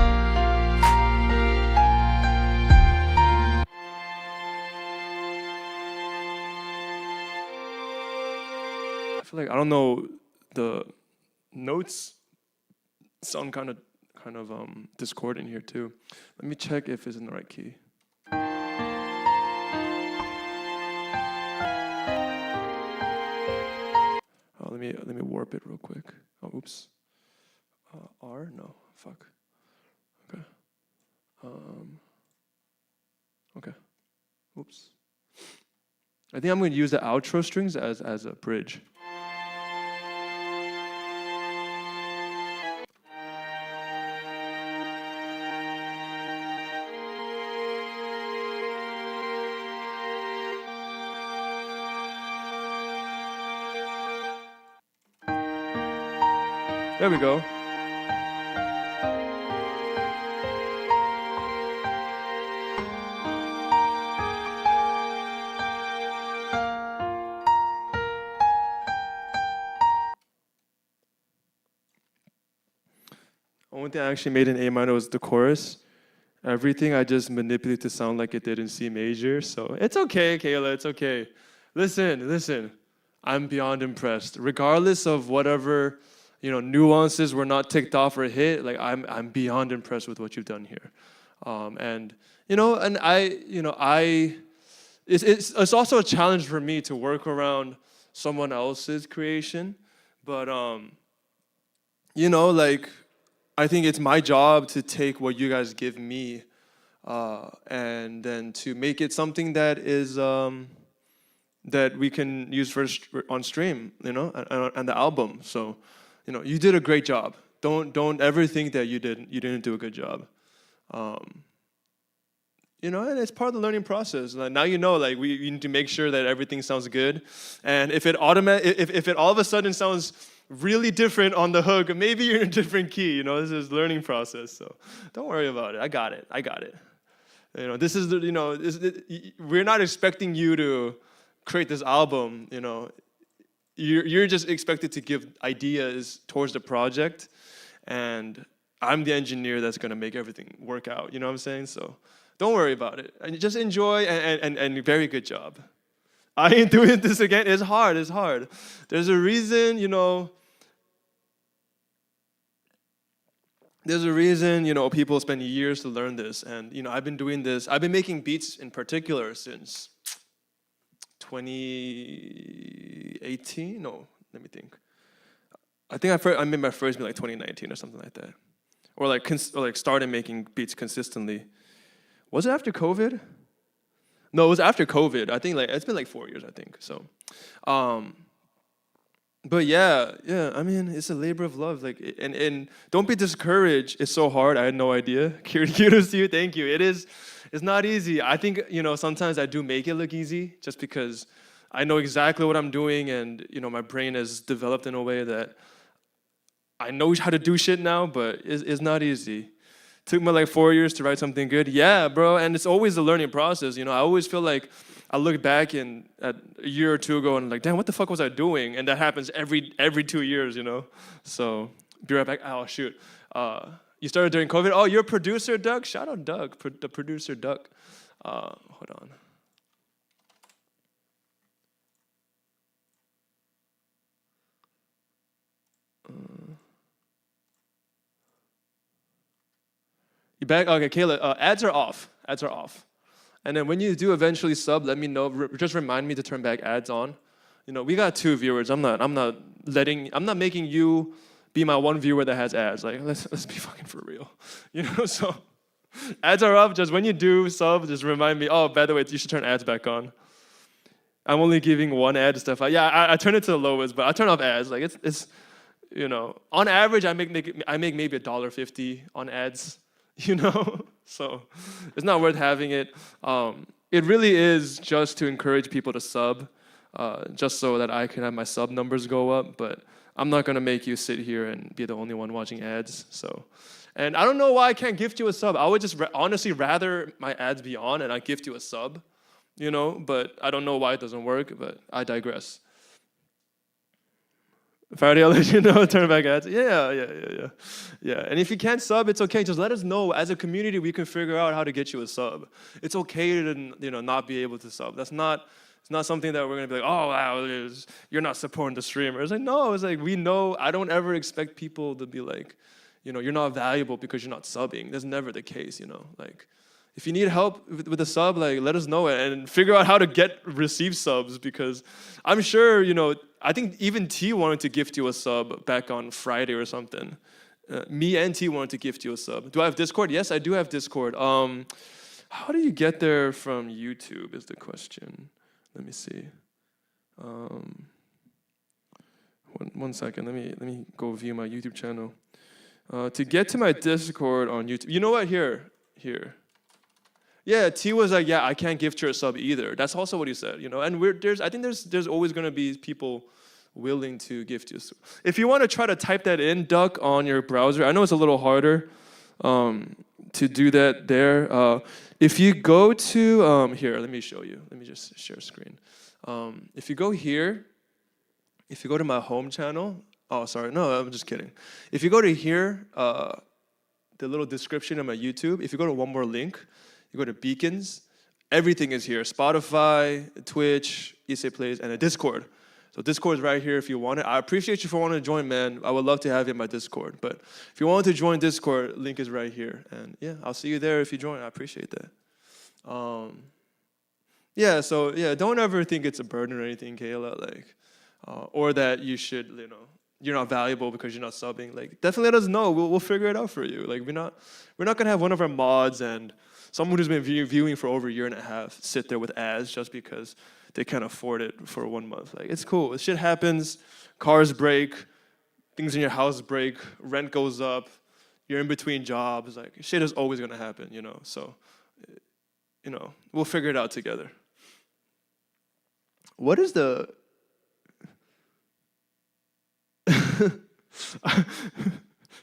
feel like, I don't know, the notes sound kind of discordant here too. Let me check if it's in the right key. Let me warp it real quick. Oh, oops. R? No, fuck. Okay. Okay. Oops. I think I'm going to use the outro strings as a bridge. There we go. Only thing I actually made in A minor was the chorus. Everything I just manipulated to sound like it did in C major. So it's okay, Kayla, it's okay. Listen. I'm beyond impressed. Regardless of whatever nuances were not ticked off or hit, like I'm beyond impressed with what you've done here. It's also a challenge for me to work around someone else's creation, but I think it's my job to take what you guys give me and then to make it something that is that we can use on stream, and the album. So, you did a great job. Don't ever think that you didn't do a good job. and it's part of the learning process. Like, now like we need to make sure that everything sounds good, and if it if it all of a sudden sounds really different on the hook, maybe you're in a different key. This is learning process, so don't worry about it. I got it. This is we're not expecting you to create this album. You're just expected to give ideas towards the project, and I'm the engineer that's gonna make everything work out. You know what I'm saying? So don't worry about it. And just enjoy, and very good job. I ain't doing this again. It's hard. There's a reason, There's a reason, people spend years to learn this. And, I've been doing this. I've been making beats in particular since 2018. No, let me think. I think I made my first beat like 2019 or something like that. Or like started making beats consistently. Was it after COVID? No, it was after COVID. I think it's been like 4 years, I think. So, but yeah. I mean, it's a labor of love. And don't be discouraged. It's so hard. I had no idea. Kudos to you. Thank you. It's not easy. I think sometimes I do make it look easy just because I know exactly what I'm doing, and my brain has developed in a way that I know how to do shit now. But it's not easy. Took me like 4 years to write something good. Yeah, bro. And it's always a learning process. I always feel like I look back at a year or two ago and like, damn, what the fuck was I doing? And that happens every 2 years, So be right back. Oh, shoot. You started during COVID. Oh, you're a producer, Doug? Shout out Doug, the producer, Doug. Hold on. You back? Okay, Kayla. Ads are off. And then when you do eventually sub, let me know. Just remind me to turn back ads on. We got 2 viewers. I'm not making you be my 1 viewer that has ads. Like, let's be fucking for real. So ads are off. Just when you do sub, just remind me. Oh, by the way, you should turn ads back on. I'm only giving 1 ad stuff. Yeah, I turn it to the lowest, but I turn off ads. Like it's on average, I make maybe $1.50 on ads. So it's not worth having it. It really is just to encourage people to sub, just so that I can have my sub numbers go up. But I'm not gonna make you sit here and be the only one watching ads. So, and I don't know why I can't gift you a sub. I would just honestly rather my ads be on and I gift you a sub, But I don't know why it doesn't work. But I digress. Friday, I'll let you know. Turn back ads. Yeah. And if you can't sub, it's okay. Just let us know. As a community, we can figure out how to get you a sub. It's okay to not be able to sub. It's not something that we're gonna be like, oh wow, you're not supporting the streamer. It's like no. It's like we know. I don't ever expect people to be like, you're not valuable because you're not subbing. That's never the case. Like. If you need help with a sub, let us know and figure out how to receive subs, because I'm sure, I think even T wanted to gift you a sub back on Friday or something. Me and T wanted to gift you a sub. Do I have Discord? Yes, I do have Discord. How do you get there from YouTube is the question. Let me see. One second. Let me go view my YouTube channel. To get to my Discord on YouTube. You know what? Here. Yeah, T was like, yeah, I can't gift you a sub either. That's also what he said, And I think there's always gonna be people willing to gift you. If you want to try to type that in, Duck, on your browser, I know it's a little harder to do that there. If you go to here, let me show you. Let me just share screen. If you go here, if you go to my home channel, oh sorry, no, I'm just kidding. If you go to here, the little description of my YouTube. If you go to one more link. You go to Beacons, everything is here. Spotify, Twitch, Issei Plays, and a Discord. So Discord is right here if you want it. I appreciate you for wanting to join, man. I would love to have you in my Discord. But if you want to join Discord, link is right here. And yeah, I'll see you there if you join. I appreciate that. Don't ever think it's a burden or anything, Kayla. Or that you should, you're not valuable because you're not subbing. Definitely let us know. We'll figure it out for you. We're not gonna have one of our mods and someone who's been viewing for over a year and a half sit there with ads just because they can't afford it for 1 month. It's cool. Shit happens. Cars break. Things in your house break. Rent goes up. You're in between jobs. Shit is always gonna happen, So we'll figure it out together. What is the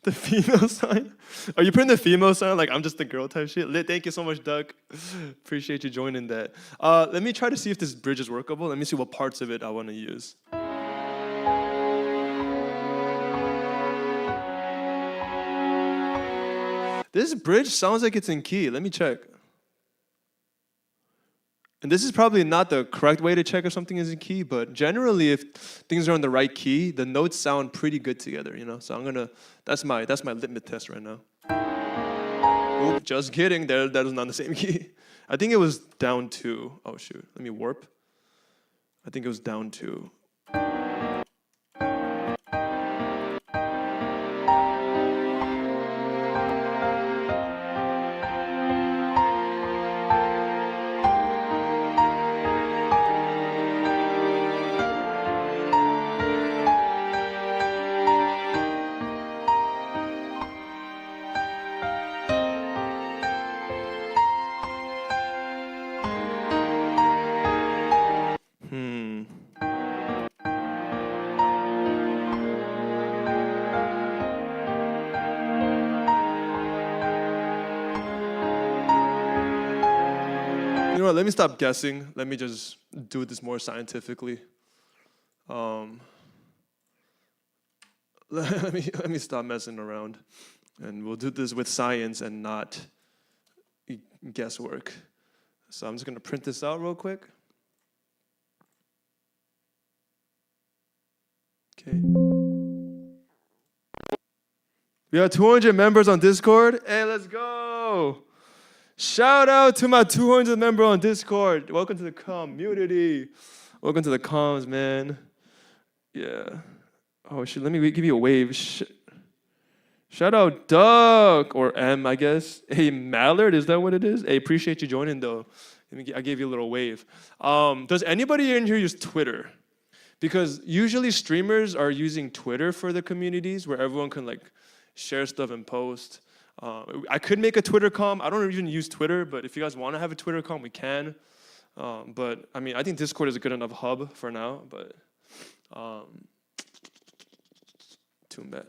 the female sign? Are you putting the female sign like I'm just the girl type shit? Thank you so much, Duck. Appreciate you joining that. Let me try to see if this bridge is workable. Let me see what parts of it I want to use. This bridge sounds like it's in key. Let me check. And this is probably not the correct way to check if something is in key, but generally if things are in the right key, the notes sound pretty good together, So that's my litmus test right now. Oop, just kidding, that is not the same key. I think it was down 2. Oh shoot, let me warp. I think it was down 2. You know what, let me stop guessing. Let me just do this more scientifically. Let me stop messing around. And we'll do this with science and not guesswork. So I'm just gonna print this out real quick. Okay. We have 200 members on Discord. Hey, let's go. Shout out to my 200 member on Discord. Welcome to the community. Welcome to the comms, man. Yeah. Oh, shit, let me give you a wave. Shout out Duck, or M, I guess. Hey, Mallard, is that what it is? Hey, appreciate you joining, though. I gave you a little wave. Does anybody in here use Twitter? Because usually streamers are using Twitter for the communities where everyone can share stuff and post. I could make a Twitter comm. I don't even use Twitter, but if you guys want to have a Twitter comm, we can. But I mean, I think Discord is a good enough hub for now. But too bad.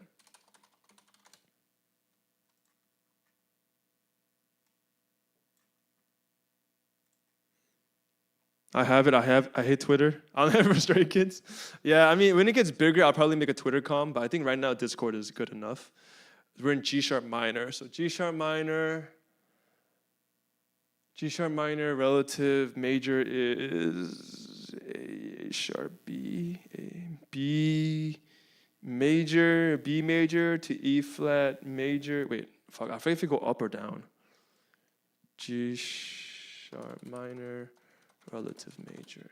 I have it. I hate Twitter. I'll never Stray Kids. Yeah, I mean, when it gets bigger, I'll probably make a Twitter comm. But I think right now Discord is good enough. We're in G sharp minor. So G sharp minor relative major is A sharp B, A, B major, B major to E flat major. Wait, fuck, I forget if you go up or down. G sharp minor relative major.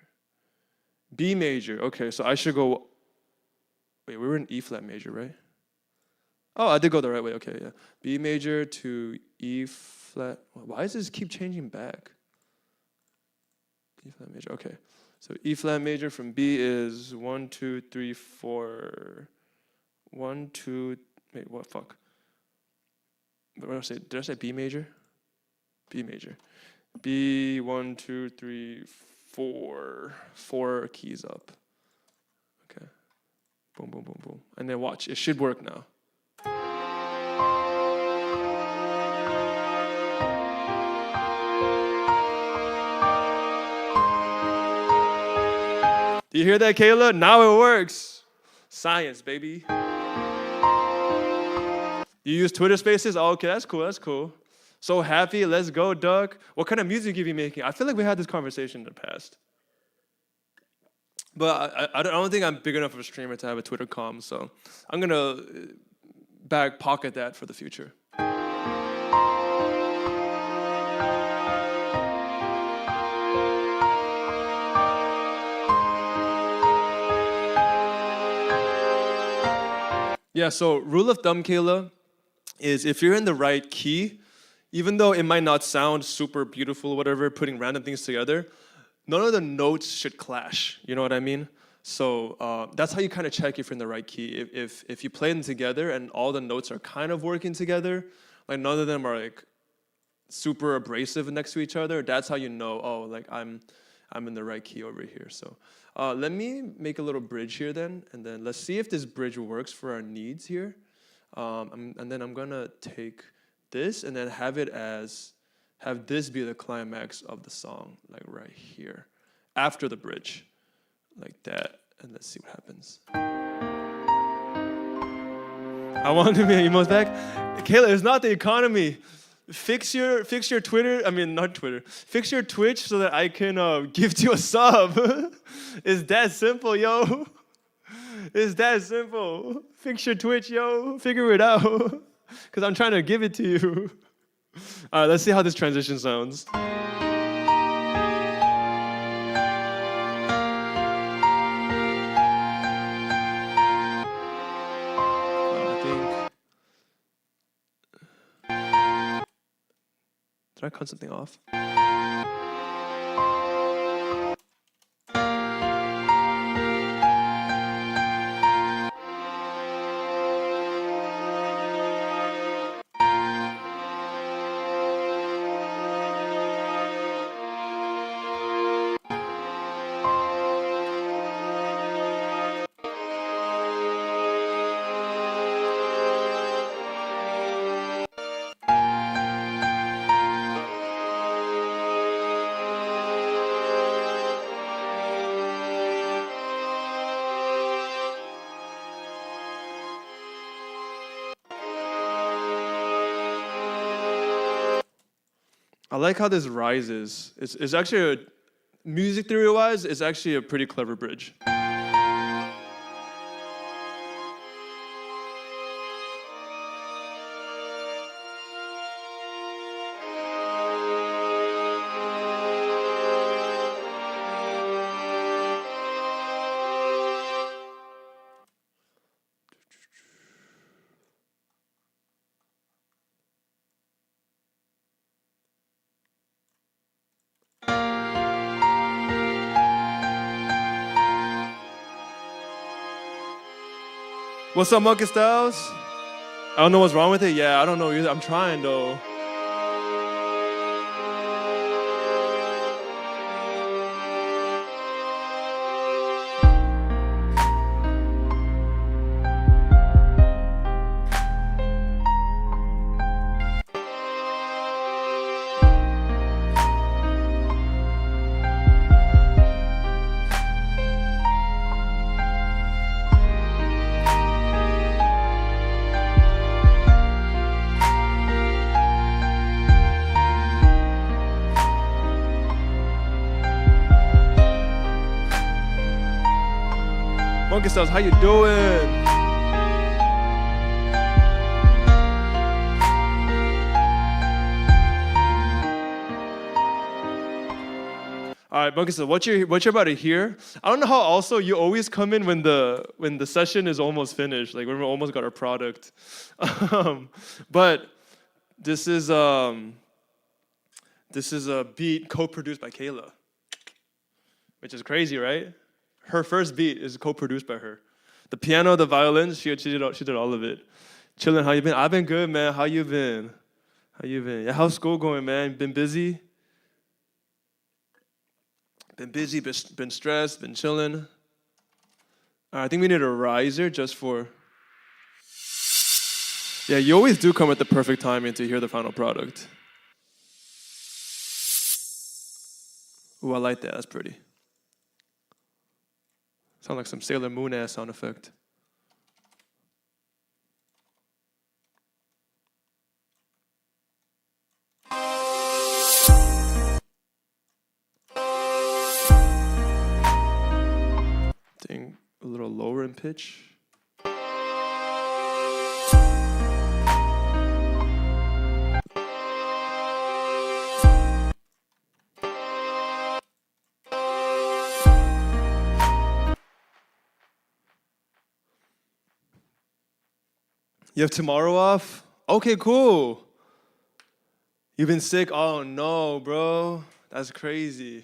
B major, okay, so I should go, wait, we were in E flat major, right? Oh, I did go the right way. Okay, yeah. B major to E flat. Why does this keep changing back? E flat major. Okay. So E flat major from B is 1, 2, 3, 4. 1, 2. Wait, what? Fuck. What did I say? Did I say B major? B major. B 1, 2, 3, 4. 4 keys up. Okay. Boom, boom, boom, boom. And then watch. It should work now. Do you hear that, Kayla? Now it works. Science, baby. You use Twitter Spaces? Oh, okay, that's cool, that's cool. So happy, let's go, Duck. What kind of music are you making? I feel like we had this conversation in the past. But I don't think I'm big enough of a streamer to have a Twitter comm, so I'm going to back pocket that for the future. Yeah, so rule of thumb, Kayla, is if you're in the right key, even though it might not sound super beautiful or whatever, putting random things together, none of the notes should clash. You know what I mean? So that's how you kind of check if you're in the right key. If you play them together and all the notes are kind of working together, like none of them are like super abrasive next to each other, that's how you know, oh, like I'm in the right key over here. So let me make a little bridge here then, and then let's see if this bridge works for our needs here. And then I'm gonna take this and then have this be the climax of the song, like right here, after the bridge, like that. And let's see what happens. I want to be emos back. Kayla, it's not the economy. Fix your Twitter. I mean, not Twitter. Fix your Twitch so that I can gift you a sub. It's that simple, yo. It's that simple. Fix your Twitch, yo. Figure it out. Because I'm trying to give it to you. All right, let's see how this transition sounds. Did I cut something off? I like how this rises. It's actually, music theory-wise, it's actually a pretty clever bridge. What's up, Monkey Styles? I don't know what's wrong with it. Yeah, I don't know either. I'm trying though. Monkey Styles, how you doing? All right, Monkey Styles, what you're about to hear. I don't know how. Also, you always come in when the session is almost finished, like when we almost got our product. But this is a beat co-produced by Kayla, which is crazy, right? Her first beat is co-produced by her. The piano, the violins, she did all of it. Chillin', how you been? I've been good, man. How you been? Yeah, how's school going, man? Been busy? Been busy, been stressed, been chilling. I think we need a riser just for... Yeah, you always do come at the perfect timing to hear the final product. Ooh, I like that. That's pretty. Sound like some Sailor Moon ass sound effect. Dang, a little lower in pitch. You have tomorrow off? Okay, cool. You've been sick? Oh no, bro. That's crazy.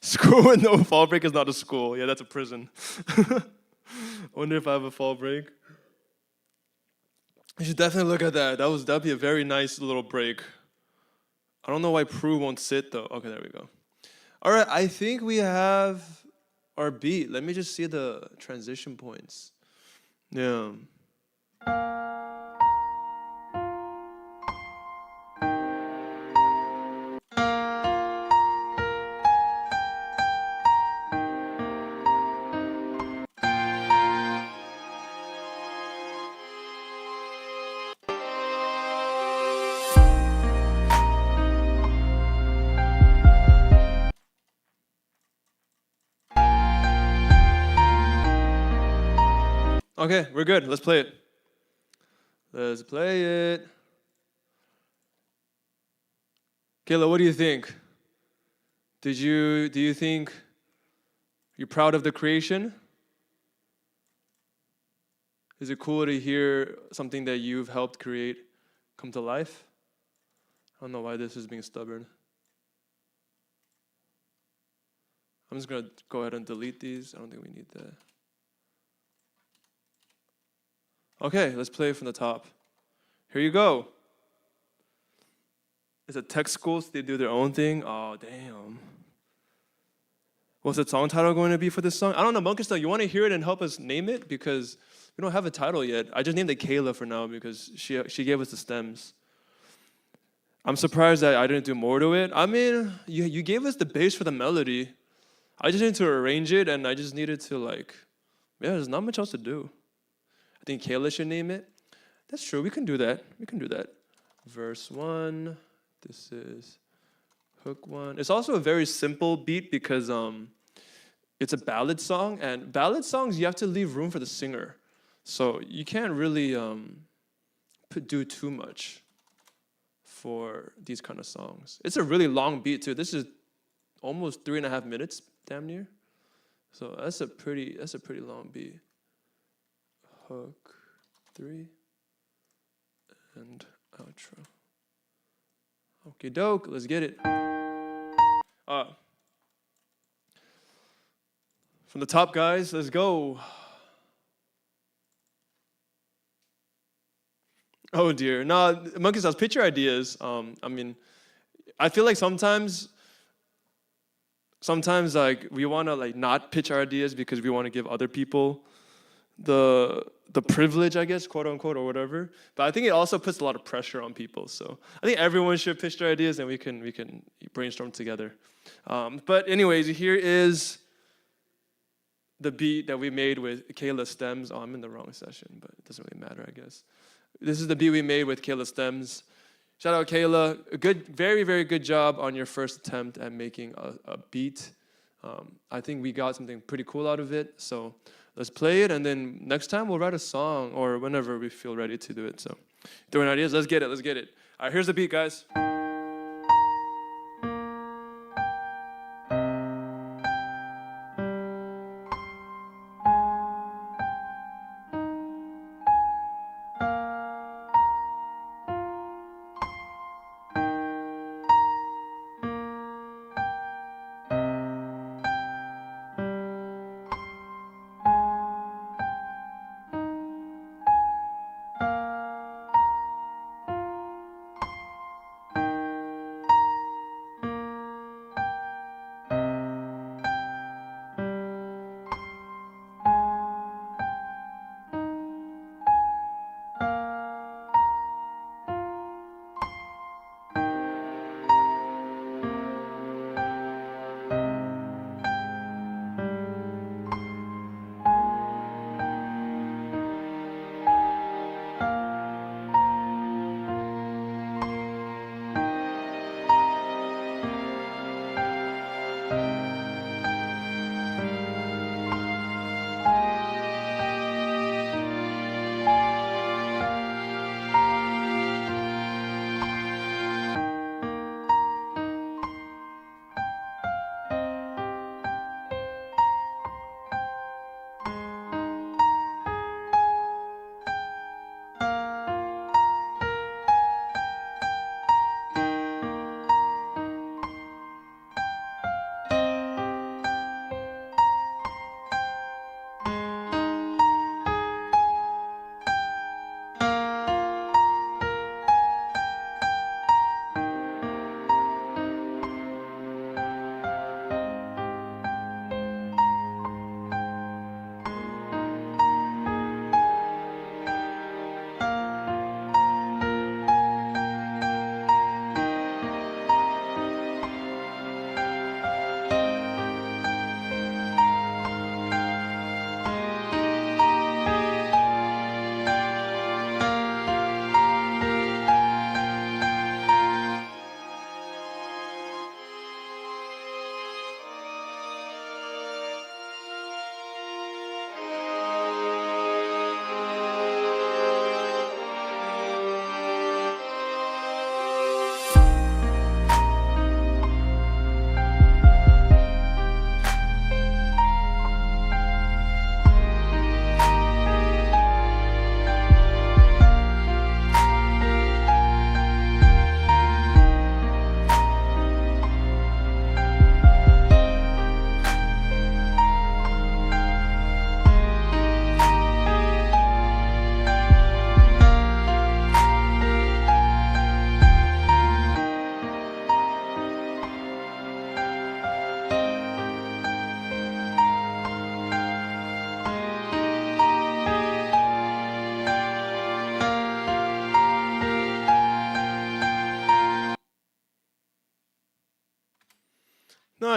School with no fall break is not a school. Yeah, that's a prison. I wonder if I have a fall break. You should definitely look at that. That'd be a very nice little break. I don't know why Prue won't sit though. Okay, there we go. All right, I think we have our beat. Let me just see the transition points. Yeah. Okay, we're good. Let's play it. Let's play it. Kayla, what do you think? Do you think you're proud of the creation? Is it cool to hear something that you've helped create come to life? I don't know why this is being stubborn. I'm just gonna go ahead and delete these. I don't think we need that. Okay, let's play from the top. Here you go. It's a tech school, so they do their own thing. Oh, damn. What's the song title going to be for this song? I don't know, Monkey, you want to hear it and help us name it? Because we don't have a title yet. I just named it Kayla for now because she gave us the stems. I'm surprised that I didn't do more to it. I mean, you gave us the bass for the melody. I just needed to arrange it, and I just needed to there's not much else to do. I think Kayla should name it. That's true, we can do that. Verse 1, this is hook 1. It's also a very simple beat because it's a ballad song, and ballad songs, you have to leave room for the singer. So you can't really do too much for these kind of songs. It's a really long beat too. This is almost 3.5 minutes, damn near. So that's a pretty long beat. Hook 3 and outro. Okay, doke. Let's get it. From the top, guys. Let's go. Oh dear. No, Monkey Sauce, pitch your ideas. I mean, I feel like sometimes like we want to like not pitch our ideas because we want to give other people the privilege, I guess, quote unquote, or whatever. But I think it also puts a lot of pressure on people. So I think everyone should pitch their ideas and we can brainstorm together. But anyways, here is the beat that we made with Kayla Stems. Oh, I'm in the wrong session, but it doesn't really matter, I guess. This is the beat we made with Kayla Stems. Shout out Kayla. A good, very, very good job on your first attempt at making a beat. I think we got something pretty cool out of it. So let's play it, and then next time we'll write a song or whenever we feel ready to do it. So throwing ideas, let's get it. All right, here's the beat, guys.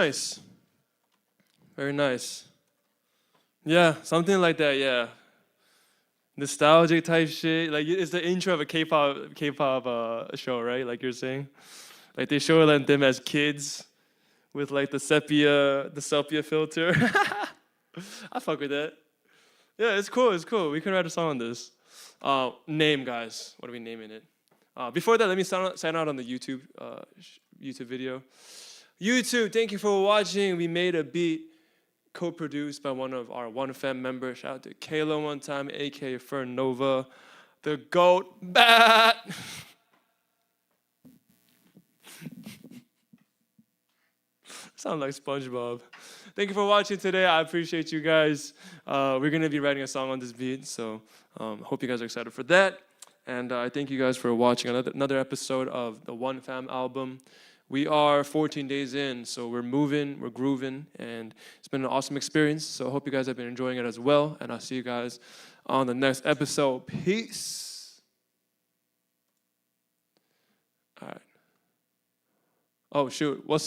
nice. Very nice. Yeah, something like that. Yeah, nostalgic type shit. Like it's the intro of a K-pop show, right? Like you're saying, like they show like them as kids with like the sepia filter. I fuck with that. Yeah, it's cool. It's cool. We can write a song on this. Name, guys. What are we naming it? Before that, let me sign out on the YouTube video. YouTube, thank you for watching. We made a beat co-produced by one of our One Fam members. Shout out to Kayla one time, aka Fern Nova, the GOAT Bat. Sound like SpongeBob. Thank you for watching today. I appreciate you guys. We're gonna be writing a song on this beat, so hope you guys are excited for that. And I thank you guys for watching another episode of the One Fam album. We are 14 days in, so we're moving, we're grooving, and it's been an awesome experience. So I hope you guys have been enjoying it as well. And I'll see you guys on the next episode. Peace. All right. Oh, shoot. What's up?